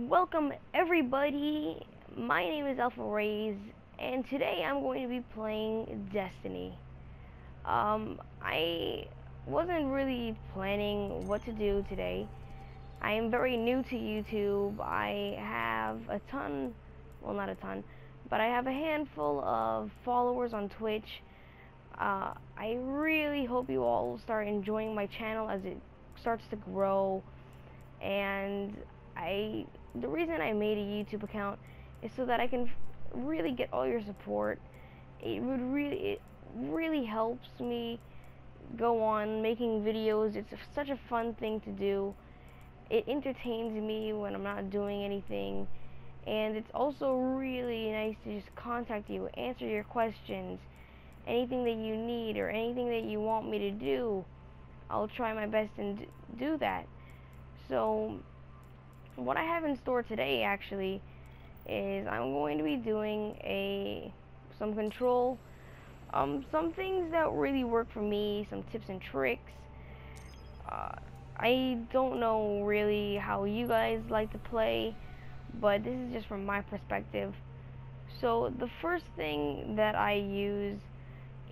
Welcome everybody, my name is Alpha Rays, and today I'm going to be playing Destiny. I wasn't really planning what to do today. I am very new to YouTube. I have a ton, well not a ton, but I have a handful of followers on Twitch. I really hope you all will start enjoying my channel as it starts to grow, and the reason I made a YouTube account is so that I can really get all your support. It really helps me go on making videos. It's such a fun thing to do. It entertains me when I'm not doing anything, and it's also really nice to just contact you, answer your questions, anything that you need or anything that you want me to do. I'll try my best and do that. So what I have in store today actually is I'm going to be doing some control, some things that really work for me, some tips and tricks. I don't know really how you guys like to play, but this is just from my perspective. So the first thing that I use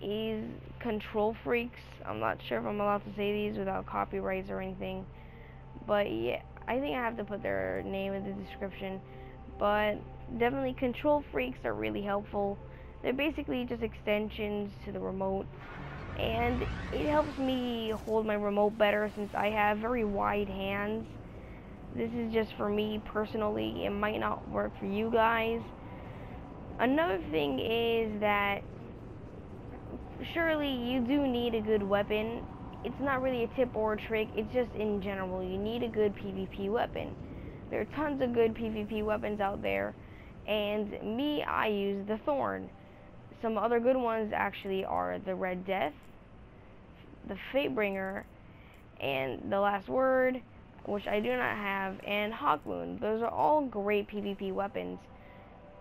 is Control Freaks. I'm not sure if I'm allowed to say these without copyrights or anything, but yeah, I think I have to put their name in the description. But definitely Control Freaks are really helpful. They're basically just extensions to the remote, and it helps me hold my remote better since I have very wide hands. This is just for me personally. It might not work for you guys. Another thing is that surely you do need a good weapon. It's not really a tip or a trick, it's just in general, you need a good PvP weapon. There are tons of good PvP weapons out there, and me, I use the Thorn. Some other good ones actually are the Red Death, the Fatebringer, and the Last Word, which I do not have, and Hawkmoon. Those are all great PvP weapons,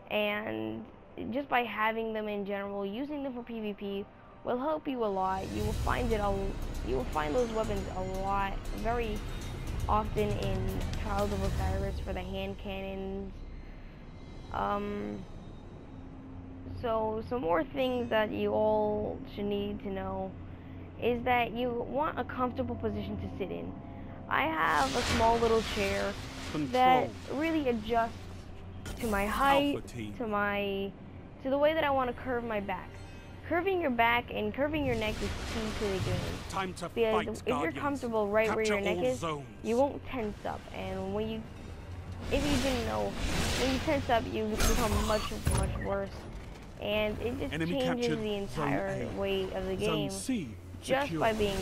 and just by having them in general, using them for PvP will help you a lot. You will find those weapons a lot, very often in Trials of Osiris for the hand cannons. So some more things that you all should need to know is that you want a comfortable position to sit in. I have a small little chair that really adjusts to my height, to the way that I want to curve my back. Curving your back and curving your neck is key to the game. Because if you're comfortable right where your neck is, you won't tense up. And if you didn't know, when you tense up, you become much worse. And it just changes the entire way of the game just by being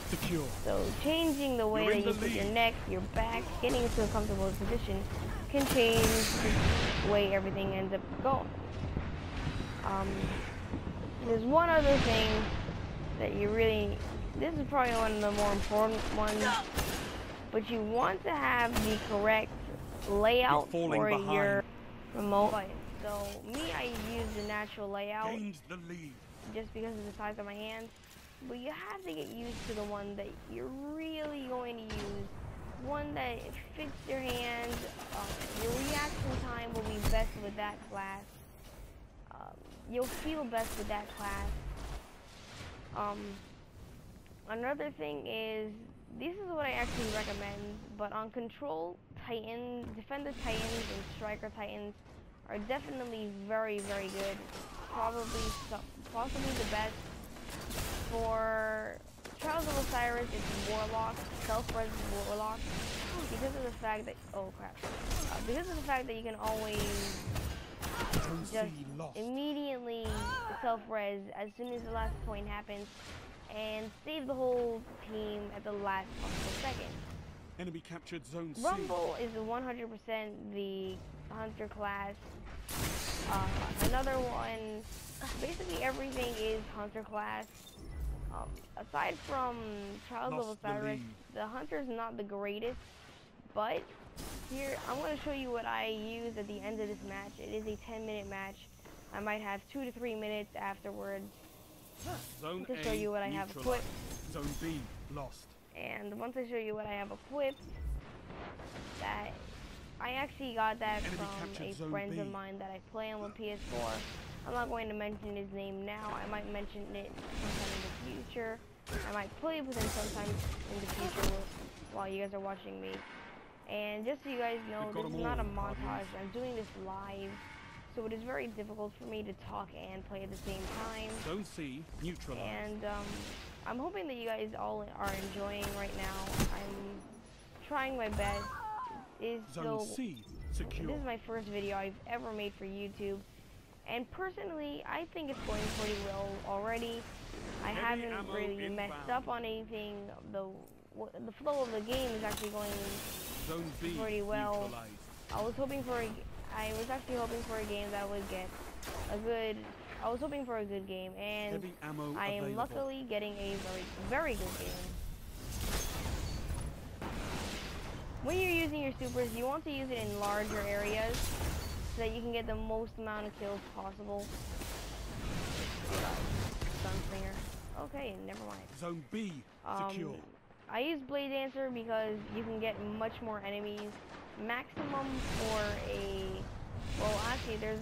secure. So changing the way that you put your neck, your back, getting into a comfortable position can change the way everything ends up going. There's one other thing that this is probably one of the more important ones, but you want to have the correct layout for your remote button. So me, I use the natural layout just because of the size of my hands, but you have to get used to the one that you're really going to use, one that fits your hand. Your reaction time will be best with that class. You'll feel best with that class. Another thing is, this is what I actually recommend, but on Control, Defender Titans and Striker Titans are definitely very good. Possibly the best. For Trials of Osiris, it's Warlock, self-res Warlock, because of the fact that, because of the fact that you can always just immediately self-res as soon as the last point happens and save the whole team at the last possible second. Enemy captured zone C. Rumble is 100% the Hunter class. Another one, basically everything is Hunter class. Aside from Trials of Osiris, the Hunter's not the greatest, but here, I'm going to show you what I use at the end of this match. It is a 10-minute match. I might have 2 to 3 minutes afterwards to show you what I have equipped. Zone B lost. And once I show you what I have equipped, that I actually got that Enemy from captured a Zone friend B. of mine that I play on the PS4. I'm not going to mention his name now. I might mention it sometime in the future. I might play with him sometime in the future while you guys are watching me. And just so you guys know, this is not a montage. I'm doing this live, so it is very difficult for me to talk and play at the same time. Zone C neutralized. And I'm hoping that you guys all are enjoying right now. I'm trying my best. Zone C secure. This is my first video I've ever made for YouTube, and personally, I think it's going pretty well already. I haven't really messed up on anything. The flow of the game is actually going Zone B pretty well. neutralized. I was actually hoping for a game that would get a good. I was hoping for a good game, and Heavy ammo I am available. luckily getting a very good game. When you're using your supers, you want to use it in larger areas so that you can get the most amount of kills possible. Gunslinger. Okay, never mind. Zone B secure. I use Blade Dancer because you can get much more enemies. Maximum for a... Well, actually, there's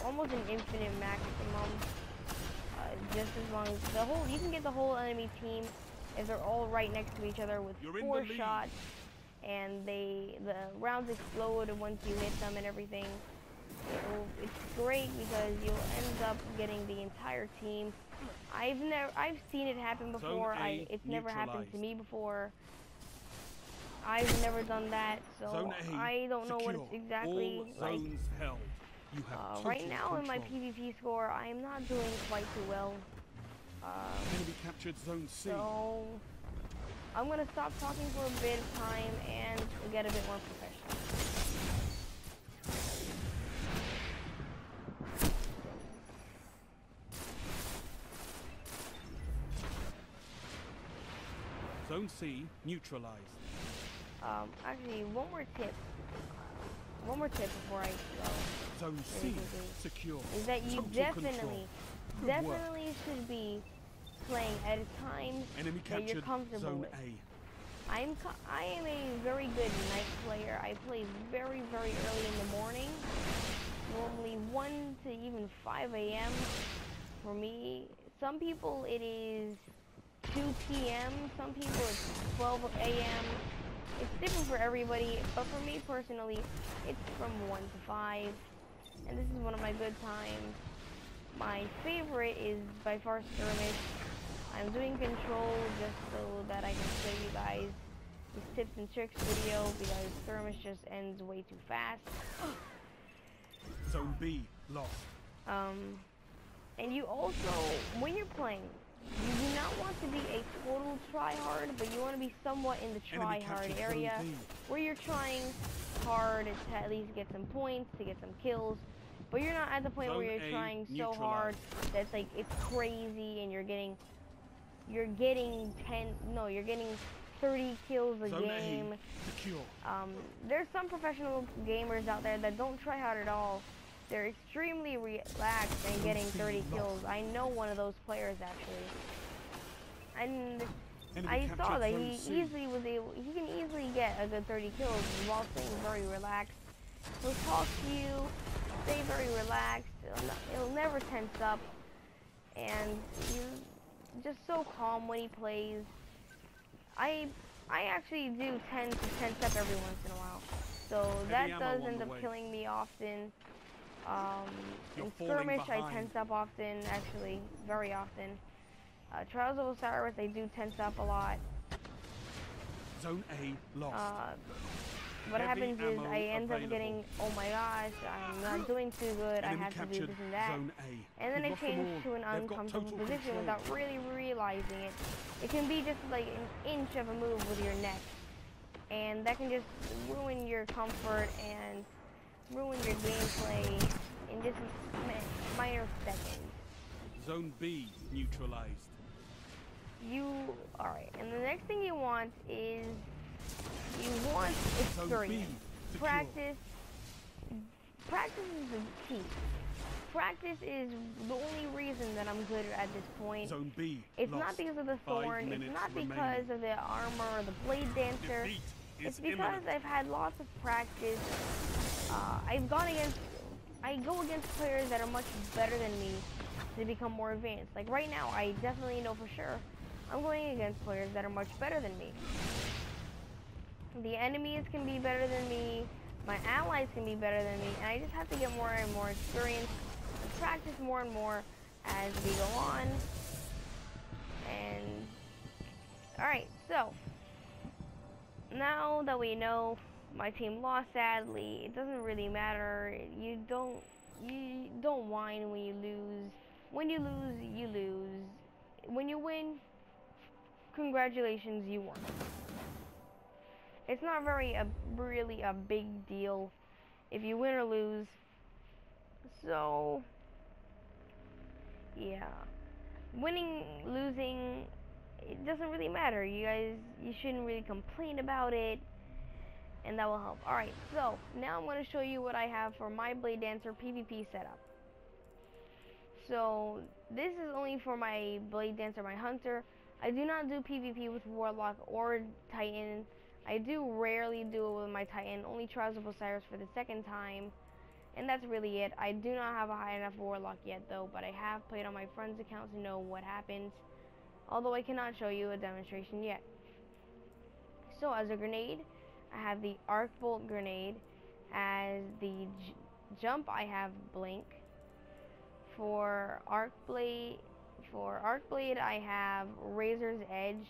almost an infinite maximum. Just as long as the whole... You can get the whole enemy team if they're all right next to each other with 4 shots. And the rounds explode once you hit them and everything. It's great because you'll end up getting the entire team. I've seen it happen before. It's never happened to me before. I've never done that, so I don't know what it's exactly like. Held. You have right now in my PvP score, I am not doing quite too well. Enemy captured Zone C. So I'm gonna stop talking for a bit of time and get a bit more professional. Zone C neutralized. Actually, one more tip before I go. Zone C secure. Is that you definitely should be playing at a time that you're comfortable with. I am a very good night player. I play very early in the morning. Normally 1 to even 5 a.m. for me. Some people it is 2 p.m. Some people it's 12 a.m. It's different for everybody, but for me personally, it's from 1 to 5. And this is one of my good times. My favorite is by far Skirmish. I'm doing Control just so that I can show you guys this tips and tricks video because Skirmish just ends way too fast. Zone B lost. And you also, when you're playing, you do not want to be a total try-hard, but you want to be somewhat in the try-hard area where you're trying hard to at least get some points, to get some kills, but you're not at the point where you're trying so hard that's like it's crazy and you're getting 30 kills a game. There's some professional gamers out there that don't try hard at all. They're extremely relaxed and getting 30 kills. I know one of those players actually. And I saw that he can easily get a good 30 kills while staying very relaxed. He'll talk to you, stay very relaxed, he'll never tense up, and he's just so calm when he plays. I actually do tend to tense up every once in a while, so that does end up killing me often. In Skirmish, I tense up often, actually, very often. Trials of Osiris, I do tense up a lot. Zone A lost. What happens is I end up getting, oh my gosh, I'm not doing too good, I have to do this and that. And then I change to an uncomfortable position without really realizing it. It can be just like an inch of a move with your neck. And that can just ruin your comfort and ruin your gameplay in just minor seconds. Zone B neutralized. Alright, and the next thing you want is experience. Practice is the key. Practice is the only reason that I'm good at this point. Zone B it's not because of the thorn, it's not because of the armor or the blade dancer. It's is because imminent. I've had lots of practice. I go against players that are much better than me to become more advanced. Like right now, I definitely know for sure I'm going against players that are much better than me. The enemies can be better than me, my allies can be better than me, and I just have to get more and more experience and practice more and more as we go on. And alright, so now that we know my team lost sadly, it doesn't really matter. You don't whine when you lose. When you lose, you lose. When you win, congratulations, you won. It's not really a big deal if you win or lose. So yeah, winning, losing, it doesn't really matter. You shouldn't really complain about it, and that will help. Alright, so now I'm going to show you what I have for my Blade Dancer PvP setup. So this is only for my Blade Dancer, my Hunter. I do not do PvP with Warlock or Titan. I do rarely do it with my Titan, only Trials of Osiris for the second time. And that's really it. I do not have a high enough Warlock yet though, but I have played on my friend's account to know what happens. Although I cannot show you a demonstration yet. So as a grenade, I have the Arc Bolt grenade. As the jump, I have Blink. For Arc Blade, I have Razor's Edge.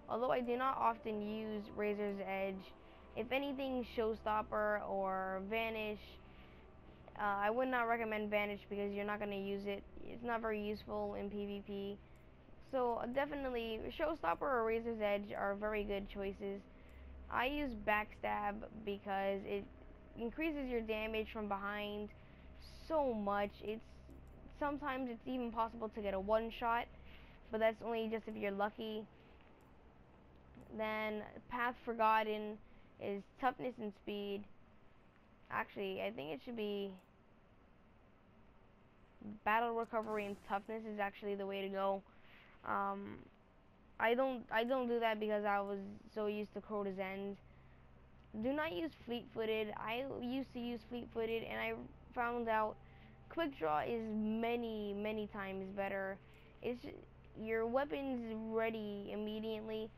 Although I do not often use Razor's Edge, if anything, Showstopper or Vanish. I would not recommend Vanish because you're not going to use it. It's not very useful in PvP. So definitely Showstopper or Razor's Edge are very good choices. I use Backstab because it increases your damage from behind so much. Sometimes it's even possible to get a one shot, but that's only just if you're lucky. Then Path Forgotten is toughness and speed. Actually, I think it should be battle recovery and toughness is actually the way to go. I don't do that because I was so used to Crota's End. Do not use fleet-footed. I used to use fleet-footed and I found out quick draw is many times better. It's your weapon's ready immediately.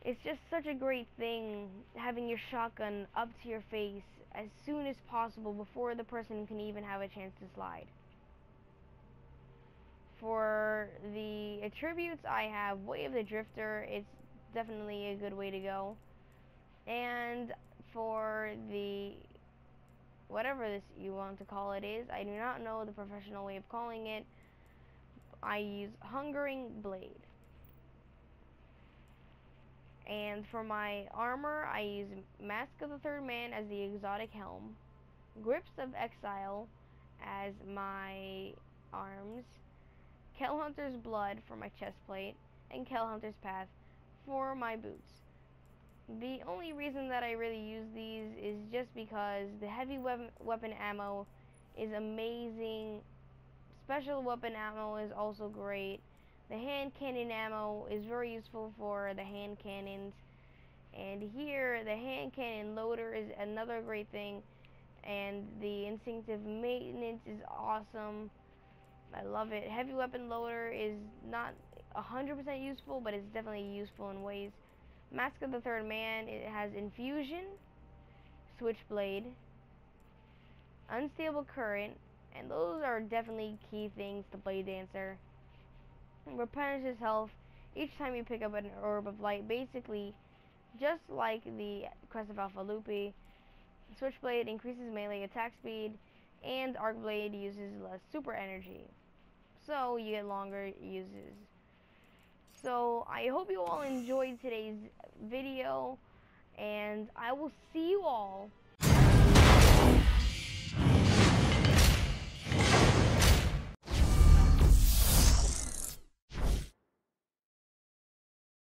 It's just such a great thing having your shotgun up to your face as soon as possible before the person can even have a chance to slide. For the attributes, I have Way of the Drifter. It's definitely a good way to go. And for the whatever this you want to call it is, I do not know the professional way of calling it. I use Hungering Blade. And for my armor, I use Mask of the Third Man as the exotic helm, Grips of Exile as my arms, Kell Hunter's Blood for my chest plate, and Kell Hunter's Path for my boots. The only reason that I really use these is just because the heavy weapon ammo is amazing. Special weapon ammo is also great. The hand cannon ammo is very useful for the hand cannons. And here, the hand cannon loader is another great thing. And the instinctive maintenance is awesome. I love it. Heavy weapon loader is not 100% useful, but it's definitely useful in ways. Mask of the Third Man, it has Infusion, Switchblade, Unstable Current, and those are definitely key things to Blade Dancer. Replenishes health each time you pick up an Orb of Light, basically just like the Crest of Alpha Lupi. Switchblade increases melee attack speed, and Arc Blade uses less super energy, so you get longer uses. So I hope you all enjoyed today's video, and I will see you all